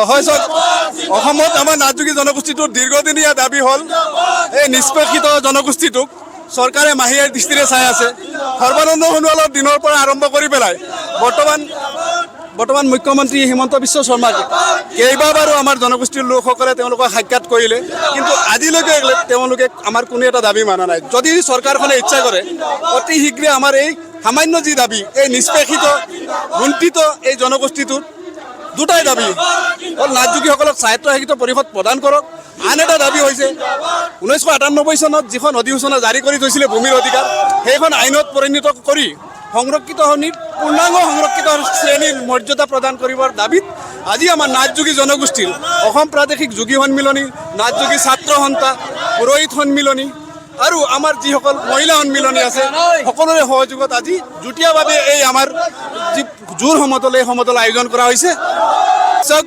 হয় স্যাৰ অসমত আমাৰ নাথযোগী জনগোষ্ঠীটোৰ দীৰ্ঘদিনীয়া দাবী হ'ল এই নিষ্পেষিত জনগোষ্ঠীটোক চৰকাৰে মাহিয়াৰ দৃষ্টিৰে চাই আছে। সৰ্বানন্দ সোণোৱালৰ দিনৰ পৰা আৰম্ভ কৰি পেলাই বৰ্তমান মুখ্যমন্ত্ৰী হিমন্ত বিশ্ব শৰ্মাক কেইবাবাৰো আমাৰ জনগোষ্ঠীৰ লোকসকলে তেওঁলোকক সাক্ষাৎ কৰিলে, কিন্তু আজিলৈকে তেওঁলোকে আমাৰ কোনো এটা দাবী মানা নাই। যদি চৰকাৰখনে ইচ্ছা কৰে অতি শীঘ্ৰে আমাৰ এই সামান্য যি দাবী এই নিষ্পেষিত বঞ্চিত এই জনগোষ্ঠীটোৰ দুটাই দাবী হ'ল নাথযোগীসকলক স্বায়ত্তশাসিত পৰিষদ প্ৰদান কৰক। আন এটা দাবী হৈছে 1998 চনত যিখন অধিসূচনা জাৰি কৰি থৈছিলে ভূমিৰ অধিকাৰ, সেইখন আইনত পৰিণত কৰি সংৰক্ষিত পূৰ্ণাংগ সংৰক্ষিত শ্ৰেণীৰ মৰ্যাদা প্ৰদান কৰিবৰ দাবীত আজি আমাৰ নাথযোগী জনগোষ্ঠীৰ অসম প্ৰাদেশিক যোগী সন্মিলনী, নাথযোগী ছাত্ৰ সন্থা, পুৰোহিত সন্মিলনী আৰু আমাৰ যিসকল মহিলা সন্মিলনী আছে সকলোৰে সহযোগত আজি যুটীয়াভাৱে এই আমাৰ যি জোৰ সমতল এই সমতল আয়োজন কৰা হৈছে। চাওক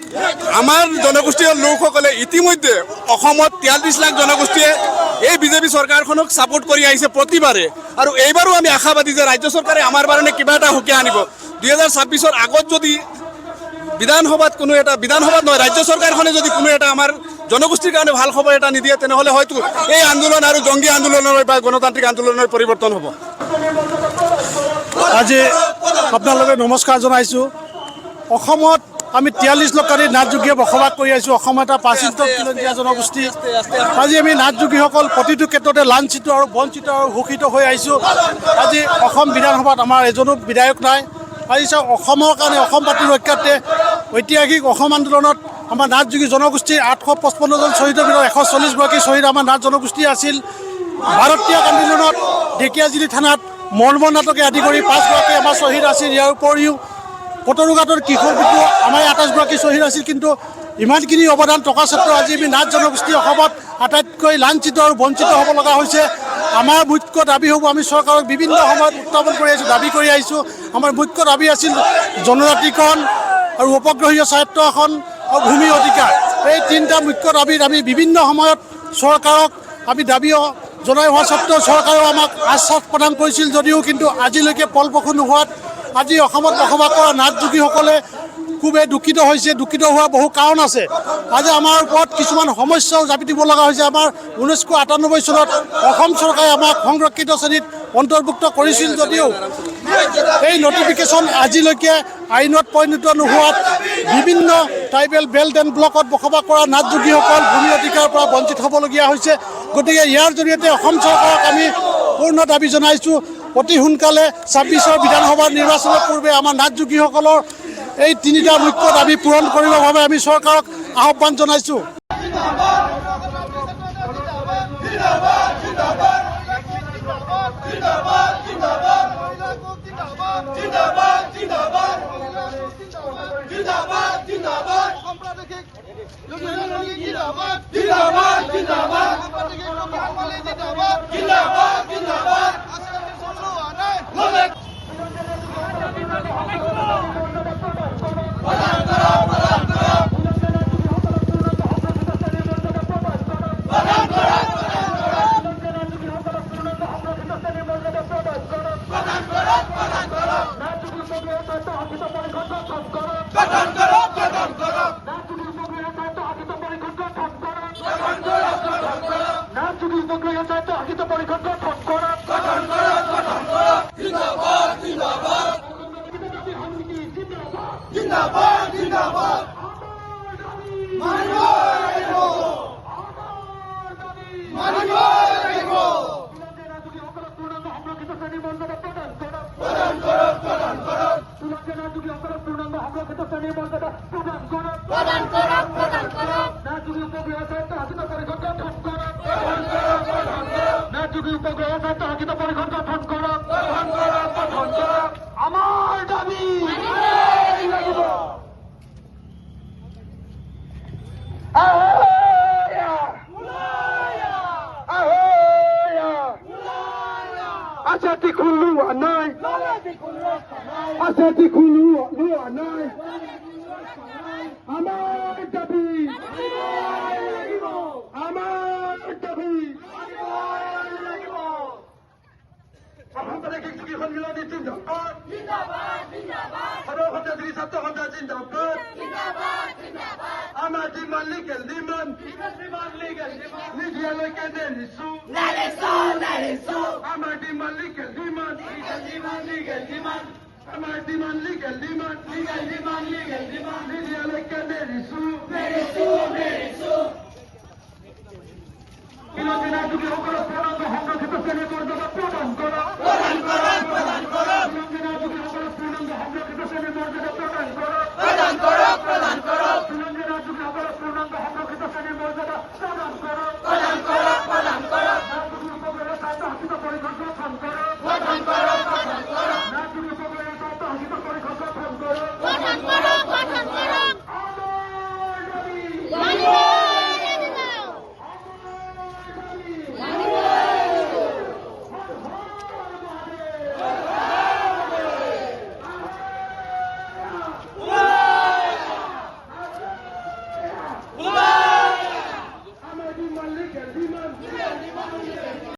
আমাৰ জনগোষ্ঠীয় লোকসকলে ইতিমধ্যে অসমত 43 লাখ জনগোষ্ঠীয়ে এই বিজেপি চৰকাৰখনক ছাপোৰ্ট কৰি আহিছে প্ৰতিবাৰে, আৰু এইবাৰো আমি আশাবাদী যে ৰাজ্য চৰকাৰে আমাৰ কাৰণে কিবা এটা সুকীয়া আনিব। 2026ৰ আগত যদি বিধানসভাত নহয় ৰাজ্য চৰকাৰখনে যদি কোনো এটা আমাৰ জনগোষ্ঠীৰ কাৰণে ভাল খবৰ এটা নিদিয়ে, তেনেহ'লে হয়তো এই আন্দোলন আৰু জংগী আন্দোলনৰ বা গণতান্ত্ৰিক আন্দোলনৰ পৰিৱৰ্তন হ'ব। আজি আপোনালোকে নমস্কাৰ জনাইছোঁ। অসমত আমি 43 লক্ষাধিক নাথযোগীয়ে বসবাস কৰি আহিছোঁ। অসম এটা প্ৰাচীন কিলঞ্জীয়া জনগোষ্ঠী। আজি আমি নাথযোগীসকল প্ৰতিটো ক্ষেত্ৰতে লাঞ্ছিত আৰু বঞ্চিত আৰু শোষিত হৈ আহিছোঁ। আজি অসম বিধানসভাত আমাৰ এজনো বিধায়ক নাই। আজি চাওক অসমৰ কাৰণে অসম পাতি ৰক্ষাৰ্থে ঐতিহাসিক অসম আন্দোলনত আমাৰ নাথযোগী জনগোষ্ঠীৰ 855 জন শ্বহীদৰ ভিতৰত 140 গৰাকী শ্বহীদ আমাৰ নাথ জনগোষ্ঠী আছিল। ভাৰতীয় আন্দোলনত ঢেকীয়াজুলি থানাত মৰ্মন নাটকে আদি কৰি 5 গৰাকী আমাৰ শ্বহীদ আছিল। ইয়াৰ উপৰিও কটৰুঘাটৰ কিশোৰ বিদ্যুৎ আমাৰ 28 গৰাকী শ্বহীদ আছিল। কিন্তু ইমানখিনি অৱদান থকা স্বত্বেও আজি আমি নাথ জনগোষ্ঠী অসমত আটাইতকৈ লাঞ্ছিত আৰু বঞ্চিত হ'ব লগা হৈছে। আমাৰ মুখ্য দাবী হ'ব, আমি চৰকাৰক বিভিন্ন সময়ত উত্থাপন কৰি আহিছোঁ, দাবী কৰি আহিছোঁ। আমাৰ মুখ্য দাবী আছিল জনজাতিকৰণ আৰু উপগ্ৰহীয় স্বায়ত্তশাসন আৰু ভূমি অধিকাৰ। এই তিনিটা মুখ্য দাবীত আমি বিভিন্ন সময়ত চৰকাৰক আমি দাবী জনাই হোৱা স্বত্বেও চৰকাৰেও আমাক আশ্বাস প্ৰদান কৰিছিল যদিও কিন্তু আজিলৈকে ফলপ্ৰসূ নোহোৱাত আজি অসমত বসবাস কৰা নাথযোগীসকলে খুবেই দুখিত হৈছে। দুখিত হোৱা বহু কাৰণ আছে। আজি আমাৰ ওপৰত কিছুমান সমস্যাও জাপি দিব লগা হৈছে। আমাৰ 1998 চনত অসম চৰকাৰে আমাক সংৰক্ষিত শ্ৰেণীত অন্তৰ্ভুক্ত কৰিছিল যদিও এই নটিফিকেশ্যন আজিলৈকে আইনত পৰিণত নোহোৱাত বিভিন্ন ট্ৰাইবেল বেল্ট এণ্ড ব্লকত বসবাস কৰা নাথযোগীসকল ভূমি অধিকাৰৰ পৰা বঞ্চিত হ'বলগীয়া হৈছে। গতিকে ইয়াৰ জৰিয়তে অসম চৰকাৰক আমি পূৰ্ণ দাবী জনাইছোঁ, অতি সোনকালে 26ৰ বিধানসভা নিৰ্বাচনৰ পূৰ্বে আমাৰ নাথযোগীসকলৰ এই তিনিটা মুখ্য দাবী পূৰণ কৰিবৰ বাবে আমি চৰকাৰক আহ্বান জনাইছোঁ। জিন্দাবাদ জিন্দাবাদ legal demand. Legal demand. Our demand legal demand. Legal demand. Our demand legal demand. Legal demand. Legal demand. Binodini সকলে পূর্ণাঙ্গ সংরক্ষিত শ্রেণী মর্যাদা প্রদান করা। বিনোদিনী সকলে পূর্ণাঙ্গ সংরক্ষিত শ্রেণী মর্যাদা প্রদান করা। বিনোদিনী সকলে পূর্ণাঙ্গ সংরক্ষিত শ্রেণী মর্যাদা প্রদান করা। উপকরণের স্বায়ত্তশাসিত পরীক্ষা গঠন করা। উপকরণের স্বায়ত্তশাসিত পরীক্ষা গঠন করা। Legal demand.